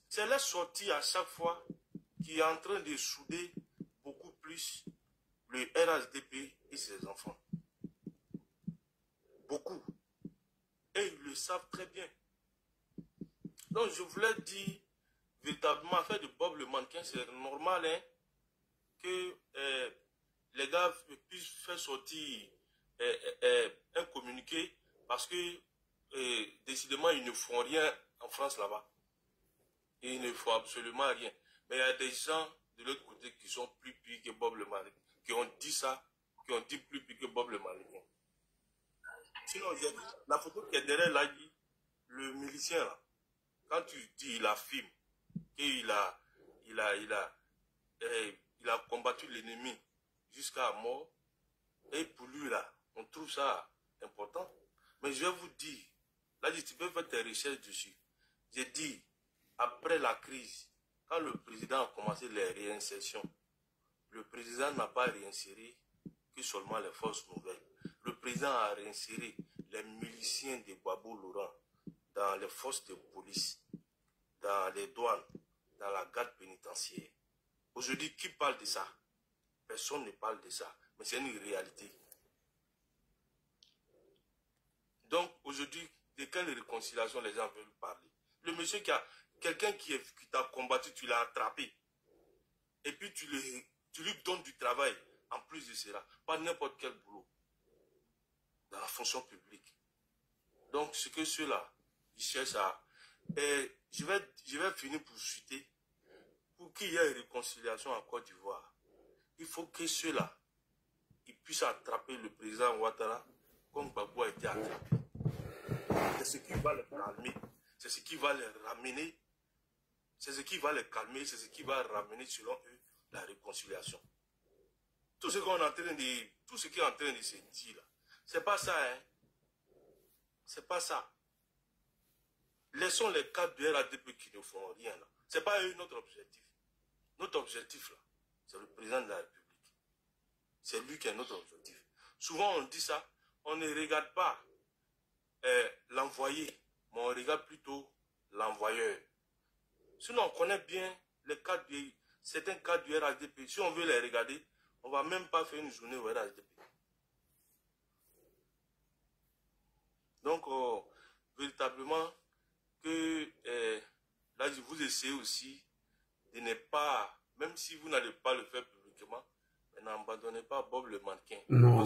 C'est la sortie à chaque fois qui est en train de souder beaucoup plus le RHDP et ses enfants. Beaucoup. Et ils le savent très bien. Donc je voulais dire, véritablement, faire de Bob le mannequin, c'est normal hein, que les gars puissent faire sortir un communiqué parce que décidément ils ne font rien en France là-bas. Et il ne faut absolument rien. Mais il y a des gens de l'autre côté qui sont plus pires que Bob le mannequin, qui ont dit ça, qui ont dit plus pire que Bob le mannequin. Sinon, la photo qui est derrière là, le milicien là, quand tu dis il affirme qu'il il a combattu l'ennemi jusqu'à mort, et pour lui là, on trouve ça important. Mais je vais vous dire, là tu peux faire tes recherches dessus. J'ai dit, après la crise, quand le président a commencé les réinsertions, le président n'a pas réinséré que seulement les forces nouvelles. Le président a réinséré les miliciens de Gbagbo Laurent dans les forces de police, dans les douanes, dans la garde pénitentiaire. Aujourd'hui, qui parle de ça? Personne ne parle de ça, mais c'est une réalité. Donc, aujourd'hui, de quelle réconciliation les gens veulent parler? Le monsieur qui a, quelqu'un qui t'a combattu, tu l'as attrapé, et puis tu lui donnes du travail, en plus de cela, pas n'importe quel boulot, dans la fonction publique. Donc, ce que ceux-là, ils cherchent à... Et je vais finir pour citer, pour qu'il y ait une réconciliation en Côte d'Ivoire, il faut que ceux-là, ils puissent attraper le président Ouattara comme Gbagbo a été attrapé. C'est ce qui va les calmer, c'est ce qui va les ramener, c'est ce qui va les calmer, c'est ce qui va ramener selon eux la réconciliation. Tout ce qu'on est en train de, tout ce qui est en train de se dire là, c'est pas ça, hein. C'est pas ça. Laissons les cadres du RADP qui ne font rien là. C'est pas eux notre objectif. Notre objectif là, c'est le président de la République. C'est lui qui est notre objectif. Souvent on dit ça, on ne regarde pas l'envoyé, mais on regarde plutôt l'envoyeur. Sinon on connaît bien les cadres certains cadres du RADP. Si on veut les regarder, on ne va même pas faire une journée au RADP. Donc, véritablement, que là, vous essayez aussi de ne pas, même si vous n'allez pas le faire publiquement, n'abandonnez pas Bob le mannequin. Non, on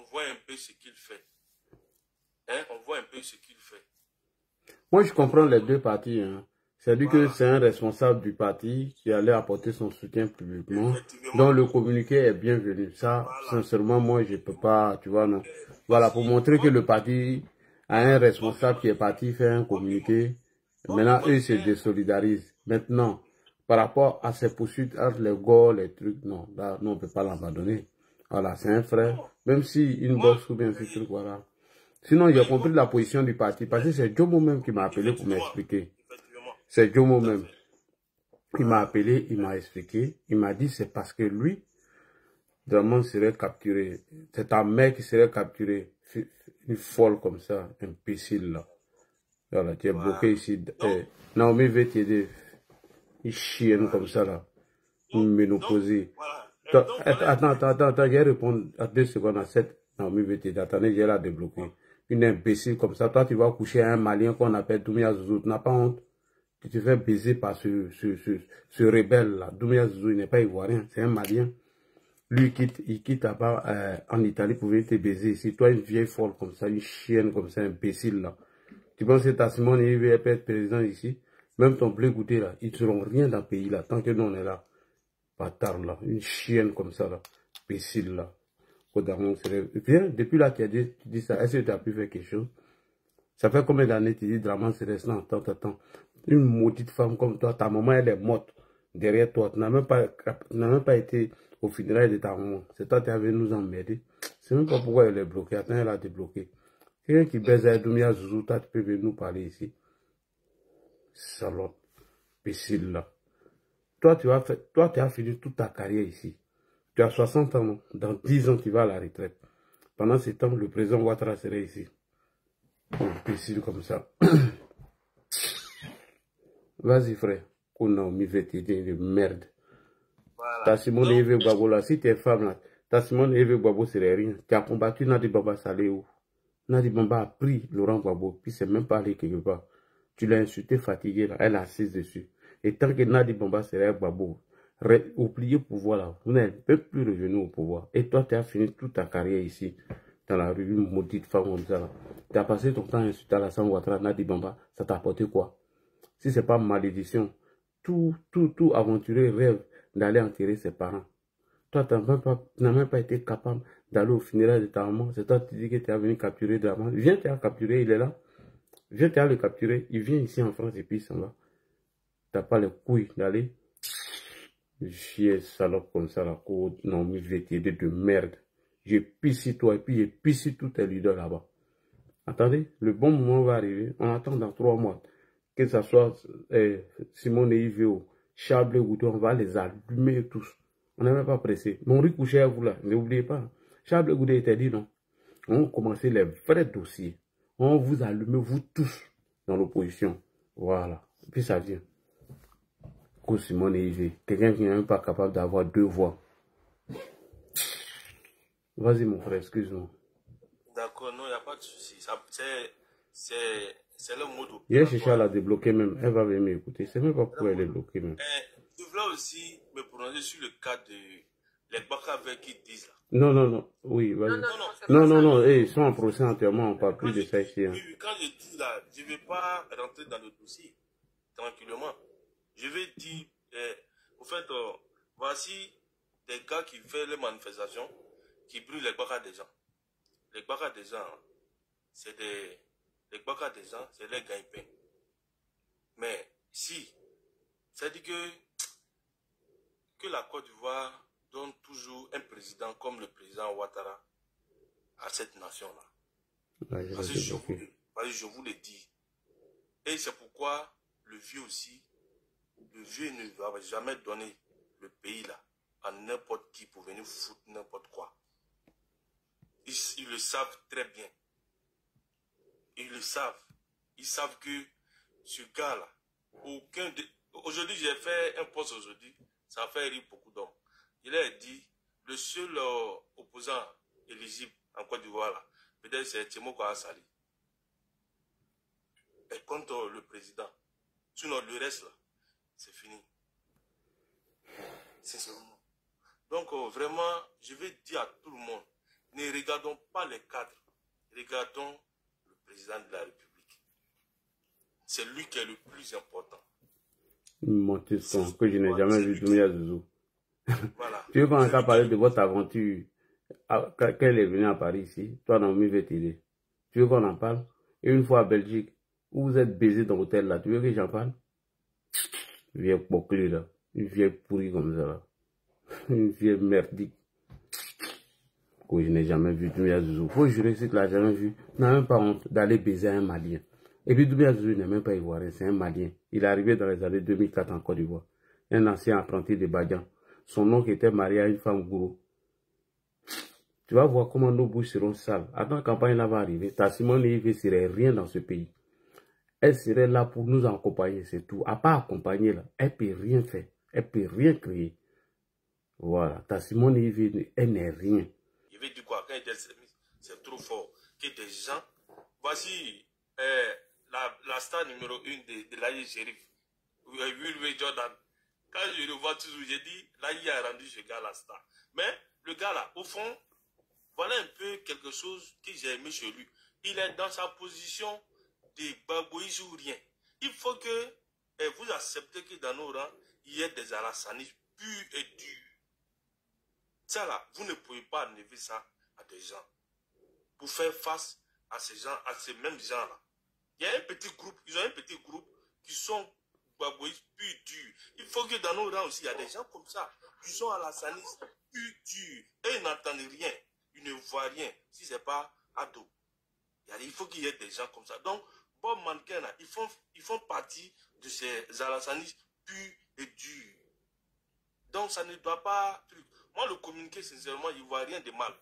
voit un peu ce qu'il fait. Hein? On voit un peu ce qu'il fait. Moi, je comprends les deux parties. Hein. C'est-à-dire que c'est un responsable du parti qui allait apporter son soutien publiquement. Donc, le communiqué est bienvenu. Ça, sincèrement, moi, je ne peux pas, tu vois, non. Voilà, pour montrer que le parti a un responsable qui est parti faire un communiqué. Maintenant, eux se désolidarisent. Maintenant, par rapport à ces poursuites entre les gars, les trucs, non, là, non, on ne peut pas l'abandonner. Voilà, c'est un frère. Même si une boxe ou bien ce truc, voilà. Sinon, j'ai compris la position du parti. Parce que c'est Jomo même qui m'a appelé pour m'expliquer. C'est Jomo même. Il m'a appelé, il m'a expliqué. Il m'a dit c'est parce que lui, Drummond serait capturé. C'est ta mère qui serait capturée. Une folle comme ça, imbécile là. Voilà, tu es bloqué ici. Naomi veut t'aider. Une chienne comme ça là. Une ménopausée. Attends, j'ai répondu à 2 secondes à 7. Naomi veut t'aider. Attendez, j'ai la débloqué. Une imbécile comme ça. Toi, tu vas coucher à un Malien qu'on appelle Doumbia Zouzou. Tu n'as pas honte. Tu te fais baiser par ce rebelle là. Doumbia Zouzou, il n'est pas ivoirien. C'est un Malien. Lui, il quitte en Italie pour venir te baiser ici. Toi, une vieille folle comme ça, une chienne comme ça, imbécile là. Tu penses que ta Simone, il veut être président ici? Même ton blé goûté là, ils ne seront rien dans le pays là, tant que nous on est là. Bâtard là, une chienne comme ça là, imbécile là. Viens, depuis là, tu dis ça, est-ce que tu as pu faire quelque chose? Ça fait combien d'années tu dis Draman c'est restant, attends. Une maudite femme comme toi, ta maman elle est morte derrière toi, tu n'as même pas été au funérailles de ta maman. C'est toi qui avais nous emmerder. C'est même pas pourquoi elle est bloquée, attends, elle a débloqué. Quelqu'un qui baise à Doumbia Zouzou, toi tu peux venir nous parler ici. Salope, imbécile là. Toi tu as fini toute ta carrière ici. Tu as 60 ans, dans 10 ans tu vas à la retraite. Pendant ce temps, le président Ouattara serait ici. Imbécile comme ça. Vas-y, frère. Qu'on a mis VTD de merde. Voilà. Ta Simone Eve Gbagbo là, si t'es femme là, ta Simone Eve Gbagbo serait rien. Tu as combattu Nadi Bamba Salé où? Nadi Bamba a pris Laurent Gbagbo, puis c'est même pas allé quelque part. Tu l'as insulté, fatigué là, elle est assise dessus. Et tant que Nadi Bamba serait Gbagbo, oubliez le pouvoir là, vous n'êtes plus revenu au pouvoir. Et toi, tu as fini toute ta carrière ici, dans la rue, une maudite femme comme ça là. Tu as passé ton temps à insulter Alassane Ouattara, Nadi Bamba, ça t'a apporté quoi? Si c'est pas malédiction, tout aventuré rêve d'aller enterrer ses parents. Toi, tu n'as même pas été capable d'aller au funérail de ta maman. C'est toi qui dis que tu es venu capturer de la maman. Viens, tu as capturé, il est là. Viens, tu as le capturer. Il vient ici en France et puis il s'en va. Tu n'as pas les couilles d'aller. Chier salope comme ça, la cour. Non, mais je vais t'aider de merde. J'ai pissé toi et puis j'ai pissé tous tes leaders là-bas. Attendez, le bon moment va arriver. On attend dans 3 mois. Que ce soit Simone Iveo, Charles Goudou, on va les allumer tous. On n'est même pas pressé. Mon riz couché à vous là, n'oubliez pas. Charles Goudou était dit non. On commençait les vrais dossiers. On vous allume, vous tous, dans l'opposition. Voilà. Et puis ça vient. Que Simone Iveo, quelqu'un qui n'est même pas capable d'avoir 2 voix. Vas-y mon frère, excuse-moi. D'accord, non, il n'y a pas de souci. C'est le mode. Hier, Chicha l'a débloqué même. Elle va venir m'écouter. C'est même pas pourquoi elle est bloquée même. Je voulais aussi me prononcer sur le cas de les Baka avec qui disent là. Non. Oui, vas-y. Non. Ils sont en procès entièrement. On parle plus de ça ici. Hein. Oui, quand je dis là, je ne vais pas rentrer dans le dossier tranquillement. Je vais dire, au fait, voici des gars qui font les manifestations, qui brûlent les Baka des gens. Les Baka des gens, c'est des... Les Baka des gens, c'est les gagne-pain. Mais si, c'est-à-dire que la Côte d'Ivoire donne toujours un président comme le président Ouattara à cette nation-là. Parce que je vous le dis. Et c'est pourquoi le vieux aussi, le vieux ne va jamais donner le pays là à n'importe qui pour venir foutre n'importe quoi. Ils le savent très bien. Ils le savent. Ils savent que ce gars-là, aujourd'hui, j'ai fait un post aujourd'hui, ça a fait rire beaucoup d'hommes. Il a dit, le seul opposant éligible en Côte d'Ivoire, peut-être c'est Tchemoko Assali. Et contre le président. Sinon, le reste, là, c'est fini. C'est ça. Donc, vraiment, je vais dire à tout le monde, ne regardons pas les cadres, regardons le président de la République. C'est lui qui est le plus important. Montisson, que je n'ai jamais vu Doumbouya Zouzou. Voilà. Tu veux qu'on entende parler de votre aventure quand elle est venue à Paris ici, toi dans mi VTD. Tu veux qu'on en parle? Et une fois à Belgique, où vous êtes baisé dans l'hôtel là, tu veux que j'en parle? Une vieille bouclée là, une vieille pourrie comme ça là, une vieille merdique. Que je n'ai jamais vu Doumbouya Zouzou. Faut jurer que tu l'as jamais vu. Tu n'as même pas honte d'aller baiser un Malien. Et puis Doumbouya Zouzou n'est même pas ivoirien, c'est un Malien. Il est arrivé dans les années 2004 en Côte d'Ivoire. Un ancien apprenti de Badian. Son oncle était marié à une femme gourou. Tu vas voir comment nos bouches seront sales. Attends, la campagne là va arriver. Ta Simone Eve serait rien dans ce pays. Elle serait là pour nous accompagner, c'est tout. À part accompagner là, elle peut rien faire. Elle peut rien créer. Voilà. Ta Simone Eve, elle n'est rien. Je vais dire quoi? Quand il dit c'est trop fort. Que des gens. Voici la star numéro 1 de l'Aïe Shérif. Will Jordan. Quand je le vois toujours, j'ai dit, l'Aïe a rendu ce gars la star. Mais le gars là, au fond, voilà un peu quelque chose que j'ai aimé chez lui. Il est dans sa position de Gbagboïs ou rien. Il faut que vous acceptez que dans nos rangs, il y ait des alassanistes purs et durs. Ça là, vous ne pouvez pas enlever ça à des gens. Pour faire face à ces gens, à ces mêmes gens-là. Il y a un petit groupe, ils ont un petit groupe qui sont Gbagboïs purs et durs. Il faut que dans nos rangs aussi, il y a des gens comme ça, qui sont alassanistes purs et durs. Et ils n'entendent rien. Ils ne voient rien si ce n'est pas ado. Il faut qu'il y ait des gens comme ça. Donc, Bob Mannequin, là, ils font partie de ces alassanistes purs et durs. Donc, ça ne doit pas... Moi, le communiquer, sincèrement, je ne vois rien de mal.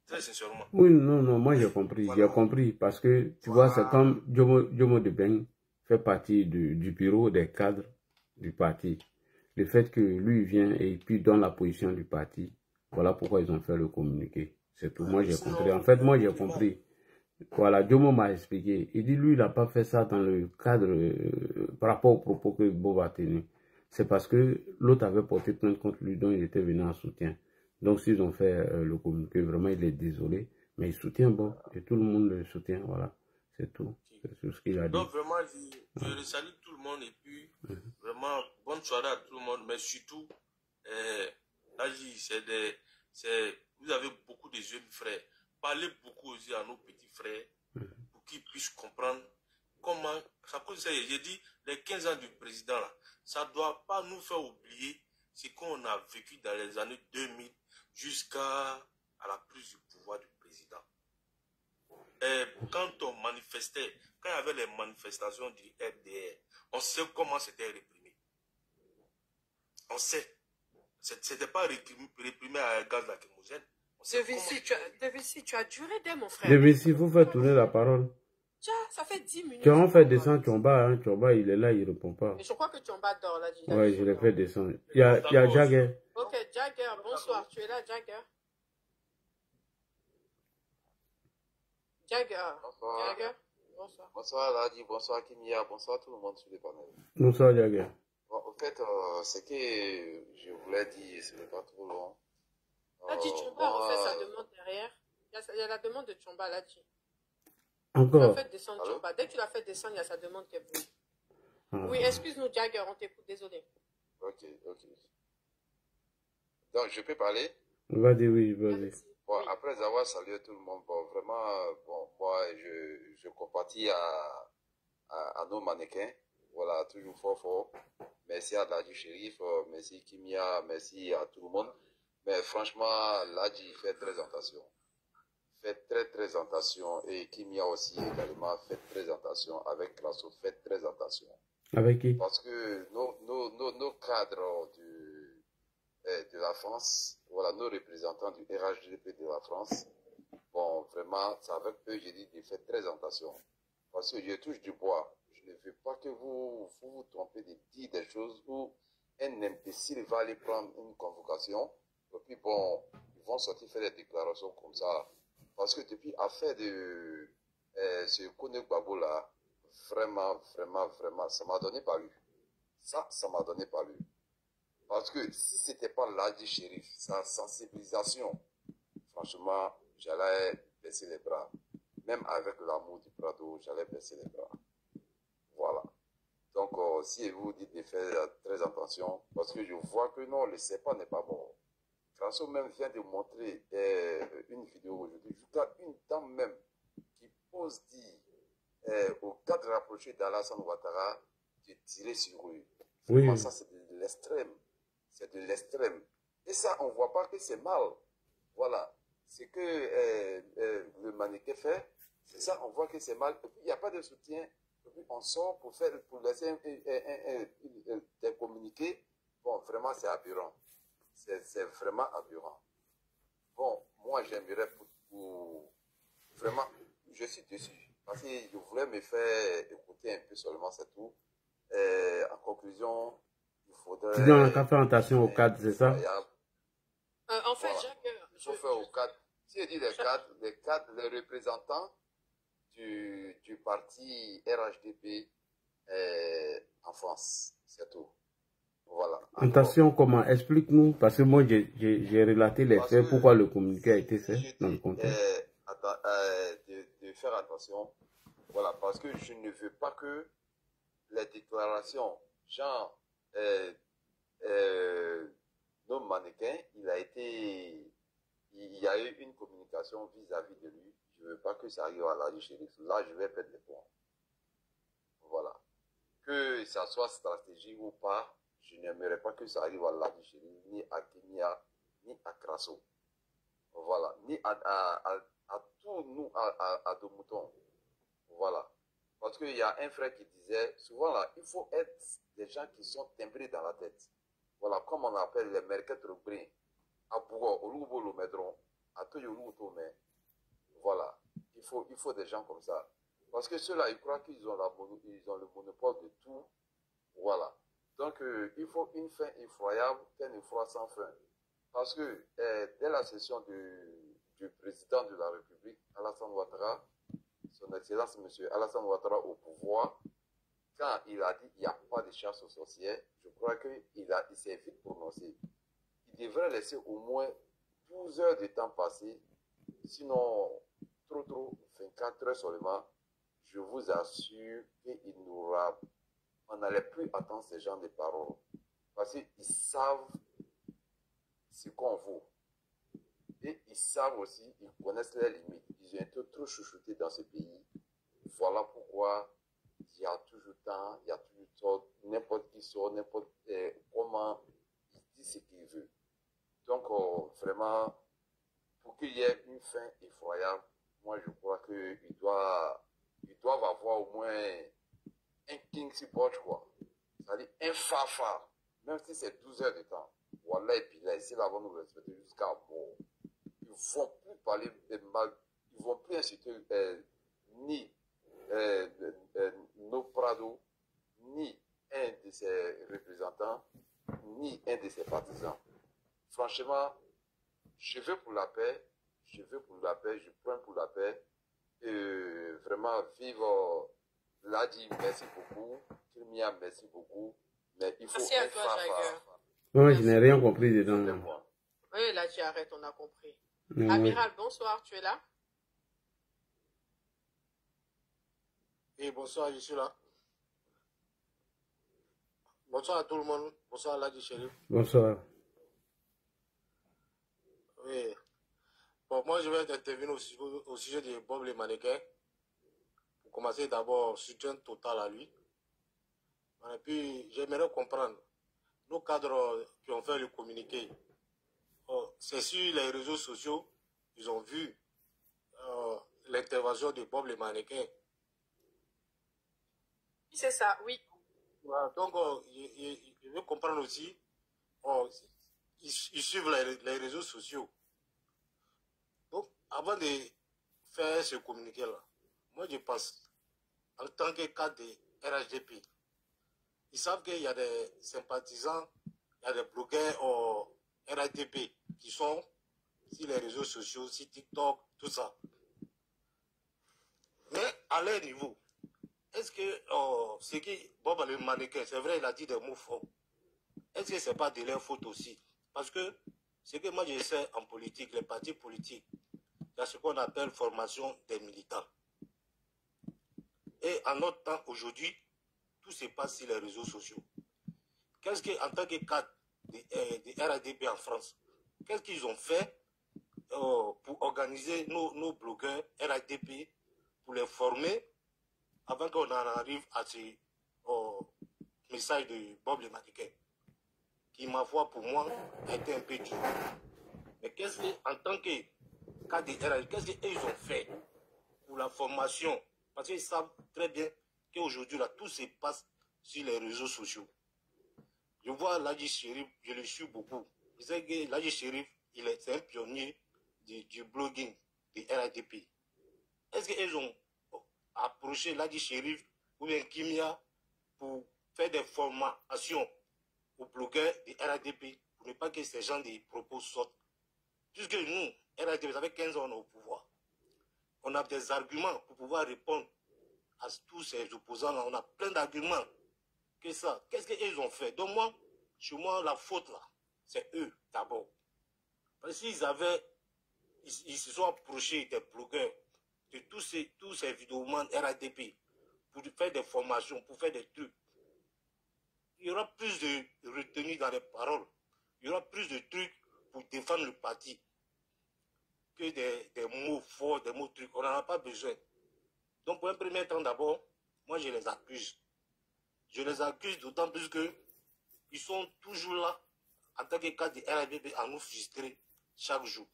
Très sincèrement. Oui, non, non, moi j'ai compris. Voilà. J'ai compris parce que, tu vois, c'est comme Jomo Debeng fait partie du bureau des cadres du parti. Le fait que lui vient et puis donne la position du parti, voilà pourquoi ils ont fait le communiqué. C'est tout. Moi j'ai compris. En fait, moi j'ai compris. Voilà, Jomo m'a expliqué. Il dit, lui, il n'a pas fait ça dans le cadre par rapport aux propos que Bob a tenus. C'est parce que l'autre avait porté plainte contre lui, dont il était venu en soutien. Donc, s'ils ont fait le communiqué, vraiment, il est désolé. Mais il soutient Bob et tout le monde le soutient. Voilà, c'est tout. C'est tout ce qu'il a dit. Donc, vraiment, je salue tout le monde et puis, vraiment, bonne soirée à tout le monde. Mais surtout, vous avez beaucoup de jeunes frères. Parlez beaucoup aussi à nos petits frères pour qu'ils puissent comprendre comment, à cause de ça, j'ai dit, les 15 ans du président, là, ça ne doit pas nous faire oublier ce qu'on a vécu dans les années 2000 jusqu'à la prise du pouvoir du président. Quand on manifestait, quand il y avait les manifestations du FDR, on sait comment c'était réprimé. On sait. C'était pas réprimé à gaz lacrymogène. Devissi, tu as duré dès mon frère. Devissi, il faut faire tourner la parole. Tiens, ça fait 10 minutes. Tu as fait descendre Tchomba, hein. Tchomba, il est là, il ne répond pas. Mais je crois que Tchomba dort là. Oui, je l'ai fait descendre. Il y a Jagger. Ok, Jagger, bonsoir. Tu es là, Jagger? Jagger. Bonsoir. Jagger. Bonsoir. Bonsoir Ladi, bonsoir Kimia, bonsoir tout le monde sur les panels. Bonsoir Jagger. Bon, en fait, ce que je voulais dire, ce n'est pas trop long. Ladi, Tchomba refait sa demande derrière. Il y a la demande de Tchomba, Ladi. Encore. Tu l'as fait descendre Tchomba. Dès que tu l'as fait descendre, il y a sa demande qui est venue. Oui, excuse-nous Jagger, on t'écoute, désolé. Ok. Donc, je peux parler? Vas-y, oui, vas-y. Bon, après avoir salué tout le monde, bon, vraiment, bon, moi, je compatis à nos mannequins. Voilà, toujours fort. Merci à Ladi Chérif, merci Kimia, merci à tout le monde. Mais franchement, Ladi fait très attention. Faites très attention. Et Kimia aussi également, faites très attention. Avec Krasso, faites très attention. Avec qui? Parce que nos cadres de la France, voilà, nos représentants du RHDP de la France, bon, vraiment, c'est avec eux, j'ai dit, de faire très attention. Parce que je touche du bois. Je ne veux pas que vous trompez de dire des choses où un imbécile va aller prendre une convocation, et puis bon, ils vont sortir faire des déclarations comme ça. Parce que depuis l'affaire de ce Kone Gbagbo là, vraiment, ça m'a donné pas lu. Ça m'a donné pas lu. Parce que si c'était pas Ladi Chérif, sa sensibilisation, franchement, j'allais baisser les bras. Même avec l'amour du Prado, j'allais baisser les bras. Voilà. Donc, si vous dites de faire très attention, parce que je vois que non, le CEPA n'est pas bon. François même vient de montrer une vidéo aujourd'hui. Je vois une dame même qui pose dire au cadre rapproché d'Alassane Ouattara de tirer sur eux. Vraiment, oui. Ça, c'est de l'extrême. C'est de l'extrême. Et ça, on ne voit pas que c'est mal. Voilà. Ce que le mannequin fait, c'est ça, on voit que c'est mal. Et puis, il n'y a pas de soutien. Et puis, on sort pour laisser des communiqués. Bon, vraiment, c'est aberrant. C'est vraiment aberrant. Bon, moi, j'aimerais pour... Vraiment, je suis dessus. Parce que je voulais me faire écouter un peu seulement, c'est tout. En conclusion, il faudrait... Tu dois faire attention au cadre, c'est ça? En fait, voilà. Jacques... Il faut faire au cadre. Si je dis les cadres, les représentants du parti RHDP en France, c'est tout. Voilà. Attention, comment? Explique-nous, parce que moi, j'ai relaté les faits, pourquoi le communiqué a été fait dans le contexte. De faire attention, voilà, parce que je ne veux pas que les déclarations, genre, nos mannequins, il y a eu une communication vis-à-vis de lui. Je ne veux pas que ça arrive à Ladi Chérif. Là, je vais perdre les points. Voilà. Que ça soit stratégique ou pas, je n'aimerais pas que ça arrive à Ladi Chérif, ni à Kenya, ni à Krasso. Voilà. Ni à tous nous, à deux moutons. Voilà. Parce qu'il y a un frère qui disait, souvent là, il faut être des gens qui sont timbrés dans la tête. Voilà, comme on appelle les merquettes rubrins. À Bourg, au Loubo, le Médron. à tout mais voilà, il faut des gens comme ça. Parce que ceux-là, ils croient qu'ils ont, ils ont le monopole de tout. Voilà. Donc, il faut une fin effroyable qu'un effroi sans fin. Parce que dès la session du président de la République, Alassane Ouattara, son Excellence M. Alassane Ouattara au pouvoir, quand il a dit qu'il n'y a pas de chasse aux sorcières, je crois qu'il s'est vite prononcé. Il devrait laisser au moins 12 heures de temps passer, sinon trop, 24 heures seulement, je vous assure on n'allait plus attendre ce genre de paroles. Parce qu'ils savent ce qu'on vaut. Et ils savent aussi, ils connaissent les limites. Ils ont été trop chouchoutés dans ce pays. Voilà pourquoi il y a toujours temps, il y a toujours tort, n'importe qui sort, n'importe comment, il dit ce qu'il veut. Donc, vraiment, pour qu'il y ait une fin effroyable, moi je crois qu'ils doivent avoir au moins un king support, quoi. C'est-à-dire un phare, même si c'est 12 heures de temps. Voilà, et puis là, ici, là, on nous respecter jusqu'à mort. Ils ne vont plus parler de mal, ils ne vont plus insulter ni nos Prado, ni un de ses représentants, ni un de ses partisans. Franchement, je veux pour la paix, je prends pour la paix, et vraiment vivre Ladi, merci beaucoup, Kirmia, merci beaucoup, mais il faut merci à toi, Jagger. Non, je n'ai rien compris dedans. Oui, Ladi, arrête, on a compris. Non, Amiral, bonsoir, tu es là? Oui, bonsoir, je suis là. Bonsoir à tout le monde. Bonsoir, Ladi Chérif. Bonsoir. Oui. Bon, moi, je vais intervenir au sujet de Bob le mannequin. Pour commencer, d'abord, soutien total à lui. Et puis, j'aimerais comprendre. Nos cadres qui ont fait le communiqué, c'est sur les réseaux sociaux, ils ont vu l'intervention de Bob le mannequin. C'est ça, oui. Voilà, donc, je veux comprendre aussi, ils suivent les réseaux sociaux. Donc, avant de faire ce communiqué-là, moi, je pense, en tant que cadre de RHDP, ils savent qu'il y a des sympathisants, il y a des blogueurs au RHDP qui sont sur les réseaux sociaux, sur TikTok, tout ça. Mais à leur niveau, est-ce que ce qui Bob le mannequin, c'est vrai, il a dit des mots forts. Est-ce que ce n'est pas de leur faute aussi? Parce que ce que moi je sais en politique, les partis politiques, il y a ce qu'on appelle formation des militants. Et en notre temps, aujourd'hui, tout se passe sur les réseaux sociaux. Qu'est-ce qu'en tant que cadre de RADP en France, qu'est-ce qu'ils ont fait pour organiser nos blogueurs RADP, pour les former avant qu'on en arrive à ce message de Bob le mannequin, qui, ma foi, pour moi, a été un peu dur. Mais qu'est-ce qu'en tant que cas de RADP, qu'est-ce qu'ils ont fait pour la formation? Parce qu'ils savent très bien qu'aujourd'hui, là, tout se passe sur les réseaux sociaux. Je vois Ladi Chérif, je le suis beaucoup. Je sais que Ladi Chérif, c'est un pionnier du blogging de RADP. Est-ce qu'ils ont approché Ladi Chérif ou bien Kimia pour faire des formations aux blogueurs de RADP pour ne pas que ces gens de propos sortent? Puisque nous, RADP, ça fait 15 ans au pouvoir. On a des arguments pour pouvoir répondre à tous ces opposants-là. On a plein d'arguments. Que ça. Qu'est-ce qu'ils ont fait? Donc moi, chez moi, la faute là, c'est eux d'abord. Parce qu'ils ils se sont approchés des blogueurs, de tous ces vidéomans RADP, pour faire des formations, pour faire des trucs. Il y aura plus de retenue dans les paroles. Il y aura plus de trucs pour défendre le parti que des mots forts, des mots trucs. On n'en a pas besoin. Donc pour un premier temps d'abord, moi je les accuse. Je les accuse d'autant plus qu'ils sont toujours là, en tant que cas de RADP, à nous frustrer chaque jour.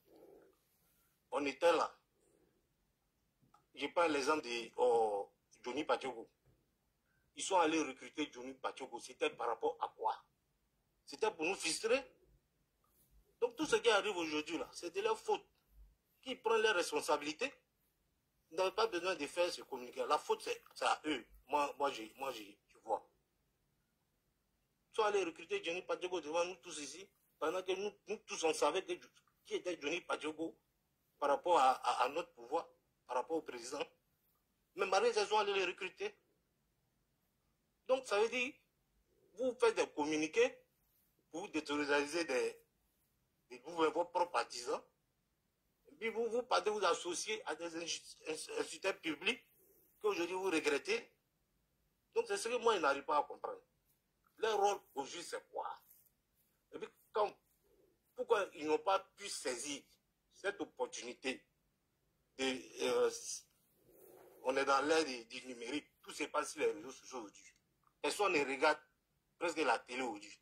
On était là. Je prends l'exemple de Johnny Pacheco. Ils sont allés recruter Johnny Pacheco. C'était par rapport à quoi? C'était pour nous frustrer. Donc tout ce qui arrive aujourd'hui là, c'est de leur faute. qui prennent leurs responsabilités. Vous n'avez pas besoin de faire ce communiqué. La faute, c'est à eux. Moi, je vois. Soit aller recruter Johnny Padjogo devant nous tous ici, pendant que nous tous, on savait qui était Johnny Padjogo par rapport à notre pouvoir, par rapport au président. Mais malgré ça, ils sont allés les recruter. Donc, ça veut dire, vous faites des communiqués pour déterroriser vos propres partisans. Et puis, vous partez vous associer à des instituteurs publics qu'aujourd'hui vous regrettez. Donc, c'est ce que moi, je n'arrive pas à comprendre. Leur rôle aujourd'hui, c'est quoi? Et puis, pourquoi ils n'ont pas pu saisir cette opportunité on est dans l'ère du numérique, tout se passe sur les réseaux sociaux aujourd'hui. Personne ne regarde presque la télé aujourd'hui.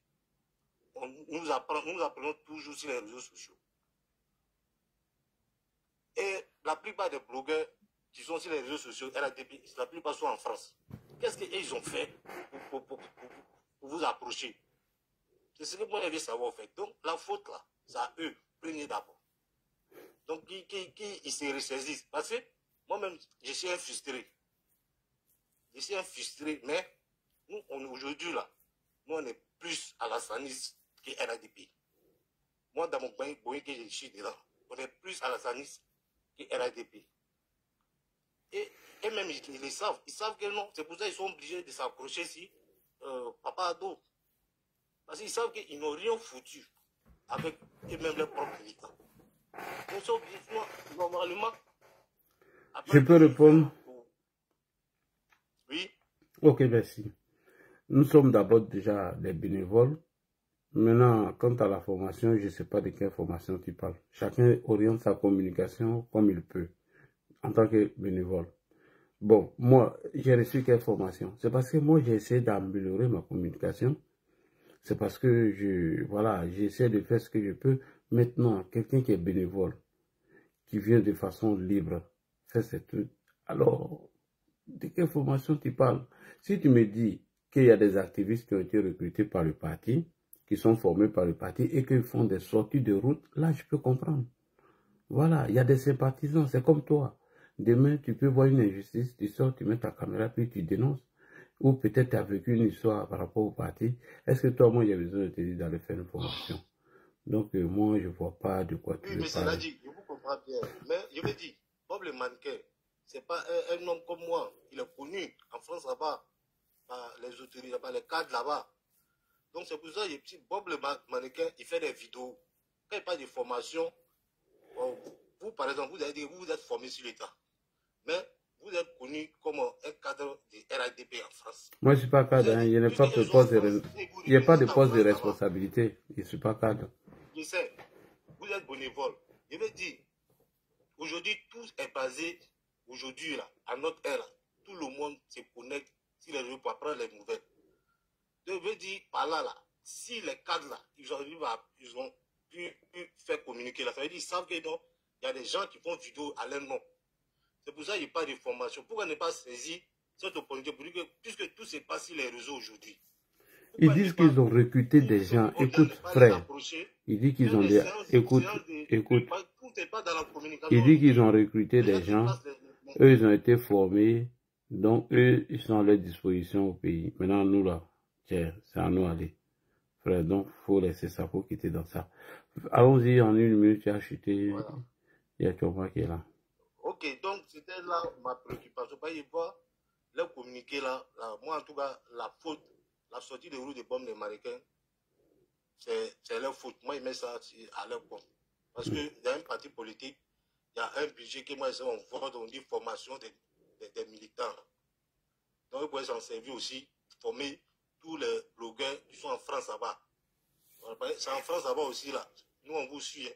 Nous apprenons toujours sur les réseaux sociaux. Et la plupart des blogueurs qui sont sur les réseaux sociaux, RADP, la plupart sont en France. Qu'est-ce qu'ils ont fait pour vous approcher? C'est ce que moi je veux savoir en fait. Donc la faute là, c'est à eux, prenez d'abord. Donc ils se ressaisissent. Parce que moi-même, je suis un frustré. Je suis un frustré, mais nous, aujourd'hui là, nous on est plus à la SANIS que RADP. Moi, dans mon pays que je suis dedans, on est plus à la SANIS que RADP. Et même, ils le savent. Ils savent que non. C'est pour ça qu'ils sont obligés de s'accrocher si Papa Ado. Parce qu'ils savent qu'ils n'ont rien foutu avec eux-mêmes leurs propres militants. Donc, c'est obligé, normalement. Je peux répondre? Oui. Ok, merci. Nous sommes d'abord déjà des bénévoles. Maintenant, quant à la formation, je ne sais pas de quelle formation tu parles. Chacun oriente sa communication comme il peut, en tant que bénévole. Bon, moi, j'ai reçu quelle formation? C'est parce que moi, j'ai essayé d'améliorer ma communication. C'est parce que j'essaie de faire ce que je peux. Maintenant, quelqu'un qui est bénévole, qui vient de façon libre, fait ces trucs. Alors, de quelle formation tu parles? Si tu me dis qu'il y a des activistes qui ont été recrutés par le parti, qui sont formés par le parti et qui font des sorties de route, là, je peux comprendre. Voilà, il y a des sympathisants, c'est comme toi. Demain, tu peux voir une injustice, tu sors, tu mets ta caméra, puis tu dénonces. Ou peut-être tu as vécu une histoire par rapport au parti. Est-ce que toi, moi, il y a besoin de te dire d'aller faire une formation? Donc, moi, je ne vois pas de quoi tu veux parler. Oui, mais c'est dit, je vous comprends bien. Mais je me dis, Bob le mannequin, ce n'est pas un homme comme moi. Il est connu en France là-bas, par les autorités, par les cadres là-bas. Donc, c'est pour ça que Bob le mannequin, il fait des vidéos. Quand il parle de formation, vous, par exemple, vous avez dit que vous êtes formé sur l'État. Mais vous êtes connu comme un cadre de RADP en France. Moi, je ne suis pas cadre. Hein. Il n'y a pas de poste de responsabilité. Je ne suis pas cadre. Je sais. Vous êtes bénévole. Je veux dire, aujourd'hui, tout est basé, aujourd'hui, là, à notre ère, là, tout le monde se connecte sur les réseaux pour apprendre les nouvelles. Je veux dire, par là, si les cadres, là, ils ont pu faire communiquer, là, ça veut dire qu'ils savent que non, il y a des gens qui font vidéo à leur nom. C'est pour ça qu'il n'y a pas de formation. Pourquoi ne pas saisir cette opportunité? Puisque tout se passe sur les réseaux aujourd'hui. Ils disent qu'ils ont recruté des gens. Écoute, frère. Ils disent qu'ils ont des... Écoute. Ils disent qu'ils ont recruté des gens. Eux, ils ont été formés. Donc, eux, ils sont à leur disposition au pays. Maintenant, nous, là, tiens, c'est à nous d'aller. Frère, donc, il faut laisser ça, il faut quitter dans ça. Allons-y, en une minute, tu as chuté. Voilà. Il y a Choma qui est là. Ok, donc, c'était là ma préoccupation. Pas y voir le communiqué là. Moi, en tout cas, la sortie de route des bombes des Américains, c'est leur faute. Moi, ils mettent ça à leur compte. Parce qu'il y a un parti politique, il y a un budget que moi, on dit formation des militants. Donc, ils pourraient s'en servir aussi, former tous les blogueurs qui sont en France là-bas. C'est en France là-bas aussi, là. Nous, on vous suit.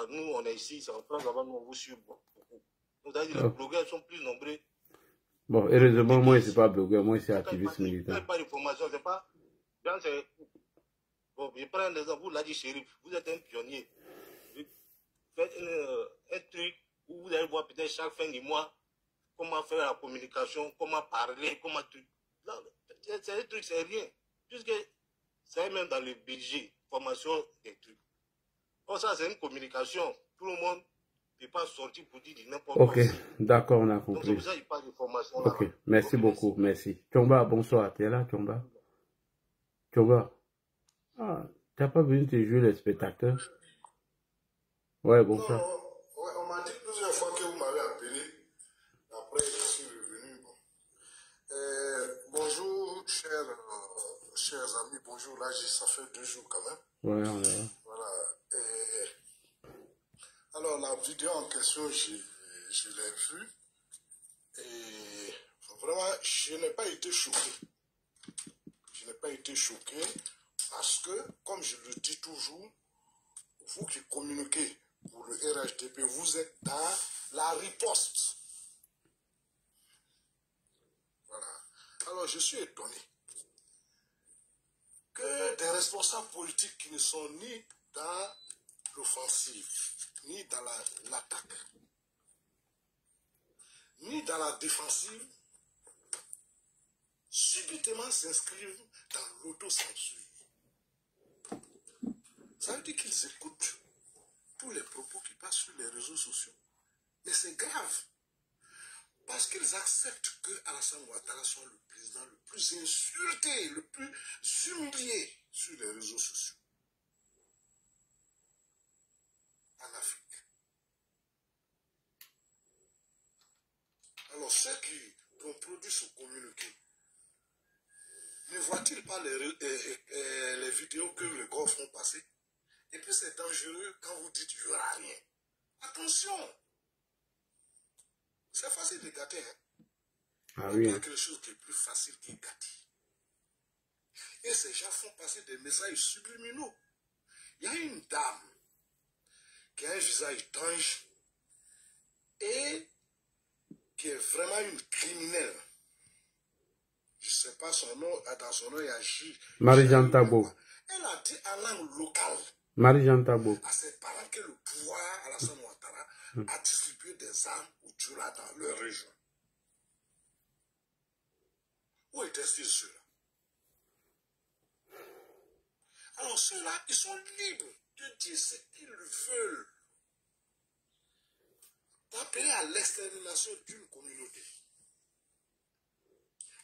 Nous, on est ici, c'est en France là-bas, nous, on vous suit beaucoup. Donc, les blogueurs sont plus nombreux. Bon, heureusement, moi, je ne suis pas blogueur, moi, je suis activiste militant. Pas de formation, c'est pas. Bon, je prends un exemple, vous l'avez dit, Chérif, vous êtes un pionnier. Vous faites un truc où vous allez voir peut-être chaque fin du mois comment faire la communication, comment parler, comment tout. C'est un truc, c'est rien. Puisque c'est même dans le budget, formation des trucs. Comme ça, c'est une communication. Tout le monde n'est pas sorti pour dire n'importe quoi. Ok, d'accord, on a Donc c'est compris. pour ça qu'il parle d'information. Ok, merci beaucoup, merci. Chomba, bonsoir, tu es là, Chomba? Chomba, ah, t'as pas venu te jouer les spectateurs? Ouais, bonsoir. Non, ouais, on m'a dit plusieurs fois que vous m'avez appelé. Après, je suis revenu. Bon. Bonjour, chers amis. Bonjour, là, ça fait 2 jours quand même. Ouais, on est là. Voilà. Alors, la vidéo en question, je l'ai vue. Et vraiment, je n'ai pas été choqué. Je n'ai pas été choqué parce que, comme je le dis toujours, vous qui communiquez pour le RHDP, vous êtes dans la riposte. Voilà. Alors, je suis étonné que des responsables politiques qui ne sont ni dans l'offensive, ni dans l'attaque, ni dans la défensive, subitement s'inscrivent dans l'autocensure. Ça veut dire qu'ils écoutent tous les propos qui passent sur les réseaux sociaux. Mais c'est grave. Parce qu'ils acceptent que Alassane Ouattara soit le président le plus insulté, le plus humilié sur les réseaux sociaux en Afrique. Alors ceux qui ont produit ce communiqué, ne voient-ils pas les vidéos que les gars font passer? Et puis c'est dangereux quand vous dites qu'il n'y aura rien. Attention! C'est facile de gâter, hein? Ah oui. Il y a quelque chose qui est plus facile que gâter. Et ces gens font passer des messages subliminaux. Il y a une dame qui a un visage d'ange et qui est vraiment une criminelle. Je ne sais pas son nom, dans son nom il y a Marie-Jeanne Tabo. Elle a dit en langue locale Marie-Jeanne Tabo. à ses parents que le pouvoir, Alassane Ouattara, a distribué des armes aux Djoula dans leur région. Où étaient-ils ceux-là? Alors ceux-là, ils sont libres de dire ce qu'ils veulent, d'appeler à l'extermination d'une communauté.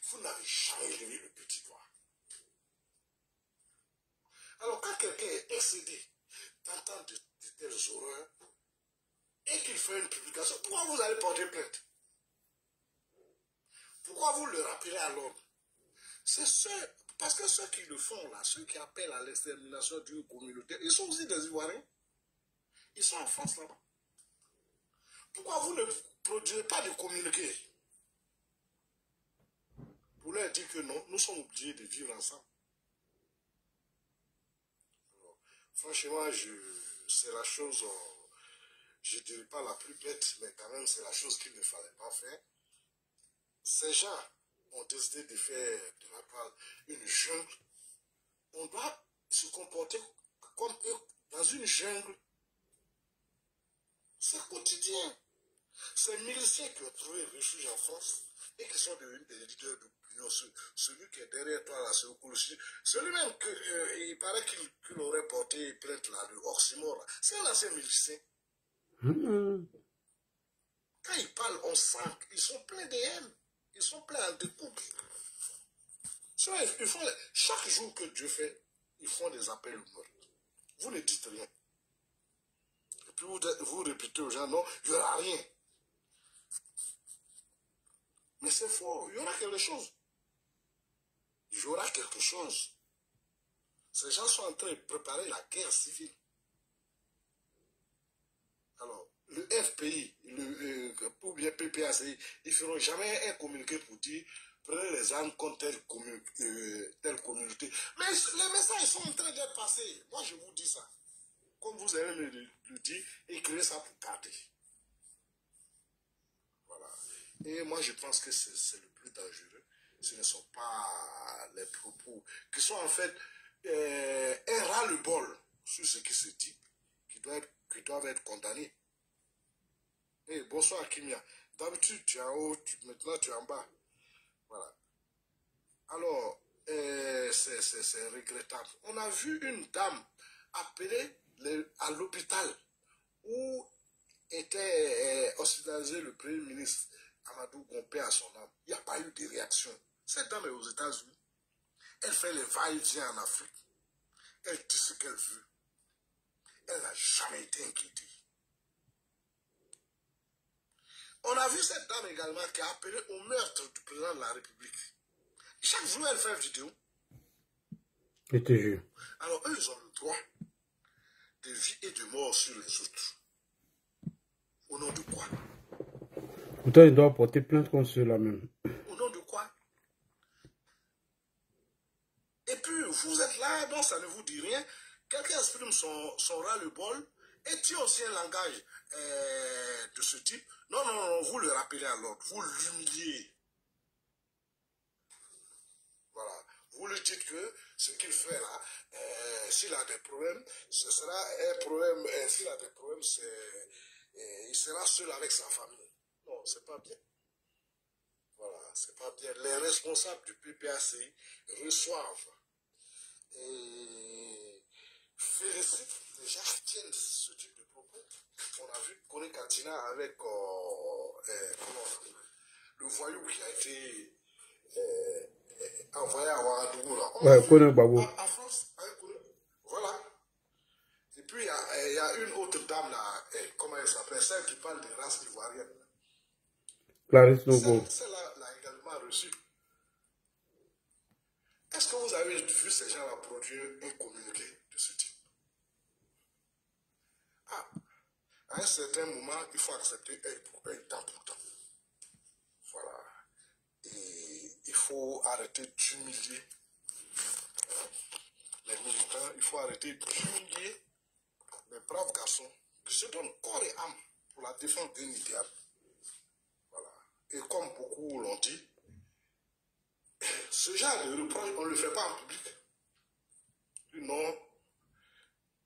Vous n'avez jamais levé le petit doigt. Alors quand quelqu'un est excédé d'entendre de telles horreurs et qu'il fait une publication, pourquoi vous allez porter plainte? Pourquoi vous le rappelez à l'ordre? C'est ceux, parce que ceux qui le font là, ceux qui appellent à l'extermination d'une communauté, ils sont aussi des Ivoiriens. Ils sont en France là-bas. Pourquoi vous ne produisez pas de communiqué pour leur dire que non, nous sommes obligés de vivre ensemble? Alors, franchement, c'est la chose, je ne dirais pas la plus bête, mais quand même c'est la chose qu'il ne fallait pas faire. Ces gens ont décidé de faire de la toile une jungle. On doit se comporter comme dans une jungle. C'est quotidien. Ces miliciens qui ont trouvé refuge en France et qui sont devenus des leaders d'opinion, celui qui est derrière toi là, c'est Okolochi, celui-même il paraît qu'il aurait porté plainte là, le Oxymore, c'est un ancien milicien. Quand ils parlent, on sent qu'ils sont pleins de haine, ils sont pleins de coups. Chaque jour que Dieu fait, ils font des appels au meurtre. Vous ne dites rien. Et puis vous répétez aux gens, non, il n'y aura rien. Mais c'est faux, il y aura quelque chose. Il y aura quelque chose. Ces gens sont en train de préparer la guerre civile. Alors, le FPI, ou bien PPACI, ils ne feront jamais un communiqué pour dire prenez les armes contre telle communauté. Mais les messages sont en train d'être passés. Moi, je vous dis ça. Comme vous avez le dit, écrivez ça pour garder. Voilà. Et moi, je pense que c'est le plus dangereux. Ce ne sont pas les propos qui sont en fait un ras-le-bol sur ce qui se dit, qui doivent être condamnés. Hey, bonsoir Kimia. D'habitude, tu es en haut, maintenant tu es en bas. Voilà. Alors, c'est regrettable. On a vu une dame appelée à l'hôpital où était hospitalisé le Premier ministre Amadou Gompé à son âme. Il n'y a pas eu de réaction. Cette dame est aux États-Unis. Elle fait les va-et-vient en Afrique. Elle dit ce qu'elle veut. Elle n'a jamais été inquiétée. On a vu cette dame également qui a appelé au meurtre du président de la République. Chaque jour, elle fait une vidéo. Je te jure. Alors, eux, ils ont le droit de vie et de mort sur les autres. Au nom de quoi? Pourtant, il doit porter plainte contre ceux-là même. Au nom de quoi? Et puis, vous êtes là, donc ça ne vous dit rien. Quelqu'un exprime son ras-le-bol et tient aussi un langage de ce type. Non, non, non, vous le rappelez à l'ordre. Vous l'humiliez. Voilà. Vous lui dites que ce qu'il fait là, s'il a des problèmes, ce sera un problème. S'il a des problèmes, il sera seul avec sa famille. Non, c'est pas bien. Voilà, c'est pas bien. Les responsables du PPACI reçoivent et félicitent les gens qui tiennent ce type de propos. On a vu Kone Katina avec le voyou qui a été envoyé à Ouagadougou. Ouais, Kone Gbagbo. En France, avec Kone. Voilà. Et puis, il y a une autre dame là, comment elle s'appelle, celle qui parle des races ivoiriennes. Clarisse Nogo. Celle-là l'a également reçue. Est-ce que vous avez vu ces gens-là produire un communiqué de ce type? Ah, à un certain moment, il faut accepter un temps pour temps. Voilà. Et il faut arrêter d'humilier les militants, il faut arrêter d'humilier les braves garçons qui se donnent corps et âme pour la défense d'un idéal. Voilà. Et comme beaucoup l'ont dit, ce genre de reproche, on ne le fait pas en public. Non,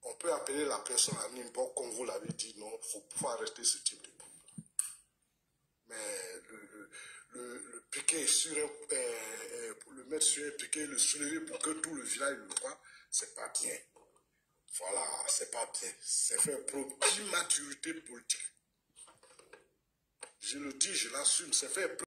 on peut appeler la personne à n'importe, comme vous l'avez dit, non, il faut arrêter ce type de problème. Mais le piquer sur le mettre sur un piquet, le soulever pour que tout le village le voit, c'est pas bien. Voilà, c'est pas bien. C'est faire preuve d'immaturité politique. Je le dis, je l'assume, c'est faire preuve